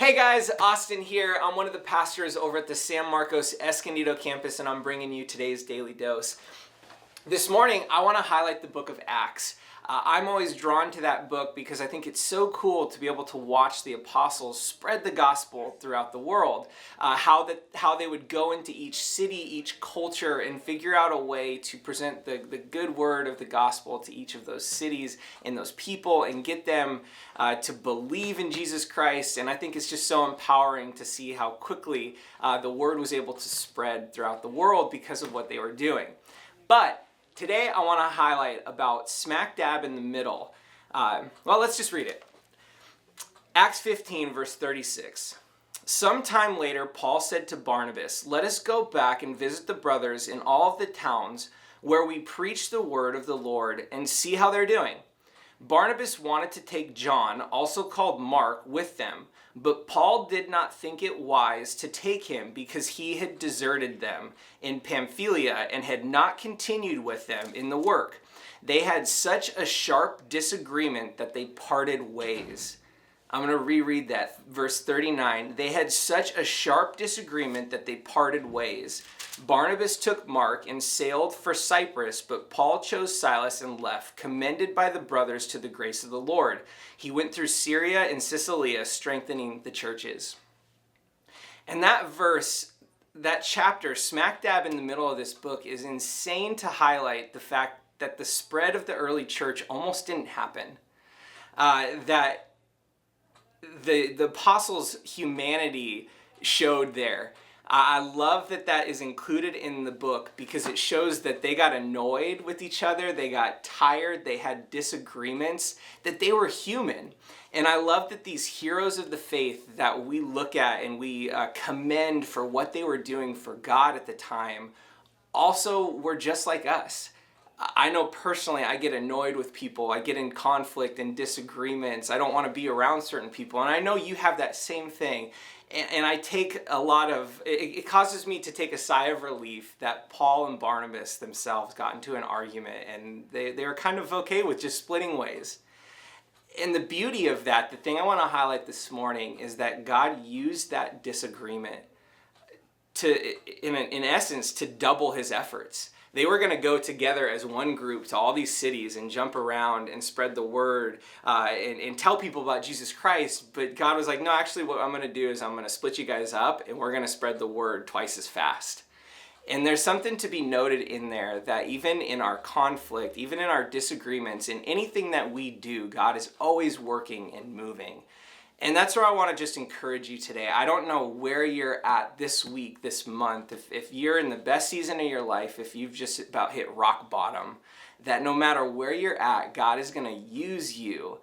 Hey guys, Austin here. I'm one of the pastors over at the San Marcos Escondido campus, and I'm bringing you today's Daily Dose. This morning, I want to highlight the book of Acts. I'm always drawn to that book because I think it's so cool to be able to watch the apostles spread the gospel throughout the world. How they would go into each city, each culture, and figure out a way to present the good word of the gospel to each of those cities and those people and get them to believe in Jesus Christ. And I think it's just so empowering to see how quickly the word was able to spread throughout the world because of what they were doing. But today I want to highlight about smack dab in the middle. Let's just read it. Acts 15, verse 36. Sometime later, Paul said to Barnabas, "Let us go back and visit the brothers in all of the towns where we preach the word of the Lord and see how they're doing." Barnabas wanted to take John, also called Mark, with them, but Paul did not think it wise to take him because he had deserted them in Pamphylia and had not continued with them in the work. They had such a sharp disagreement that they parted ways. I'm going to reread that, verse 39. They had such a sharp disagreement that they parted ways. Barnabas took Mark and sailed for Cyprus, but Paul chose Silas and left, commended by the brothers to the grace of the Lord. He went through Syria and Cilicia, strengthening the churches. And that verse, that chapter, smack dab in the middle of this book, is insane to highlight the fact that the spread of the early church almost didn't happen. That the apostles' humanity showed there. I love that is included in the book because it shows that they got annoyed with each other, they got tired, they had disagreements, that they were human. And I love that these heroes of the faith that we look at and we commend for what they were doing for God at the time also were just like us. I know personally I get annoyed with people, I get in conflict and disagreements, I don't want to be around certain people, and I know you have that same thing. And I take a lot of, it causes me to take a sigh of relief that Paul and Barnabas themselves got into an argument and they were kind of okay with just splitting ways. And the beauty of that, the thing I want to highlight this morning is that God used that disagreement to, in essence, to double his efforts. They were going to go together as one group to all these cities and jump around and spread the word and tell people about Jesus Christ. But God was like, no, actually what I'm going to do is I'm going to split you guys up and we're going to spread the word twice as fast. And there's something to be noted in there that even in our conflict, even in our disagreements, in anything that we do, God is always working and moving. And that's where I want to just encourage you today. I don't know where you're at this week, this month, if you're in the best season of your life, if you've just about hit rock bottom, that no matter where you're at, God is going to use you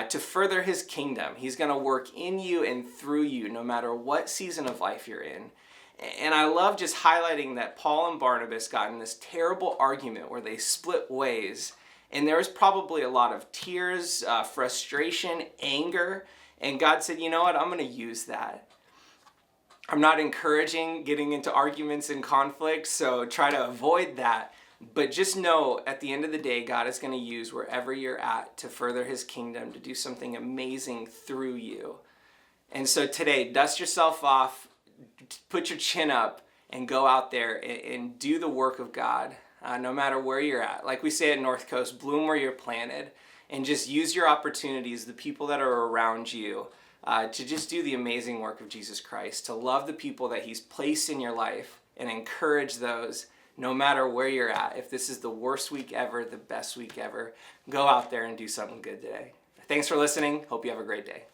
to further his kingdom. He's going to work in you and through you no matter what season of life you're in. And I love just highlighting that Paul and Barnabas got in this terrible argument where they split ways. And there was probably a lot of tears, frustration, anger. And God said, you know what, I'm going to use that. I'm not encouraging getting into arguments and conflicts, so try to avoid that. But just know, at the end of the day, God is going to use wherever you're at to further his kingdom, to do something amazing through you. And so today, dust yourself off, put your chin up, and go out there and do the work of God, no matter where you're at. Like we say at North Coast, bloom where you're planted. And just use your opportunities, the people that are around you, to just do the amazing work of Jesus Christ, to love the people that he's placed in your life and encourage those no matter where you're at. If this is the worst week ever, the best week ever, go out there and do something good today. Thanks for listening. Hope you have a great day.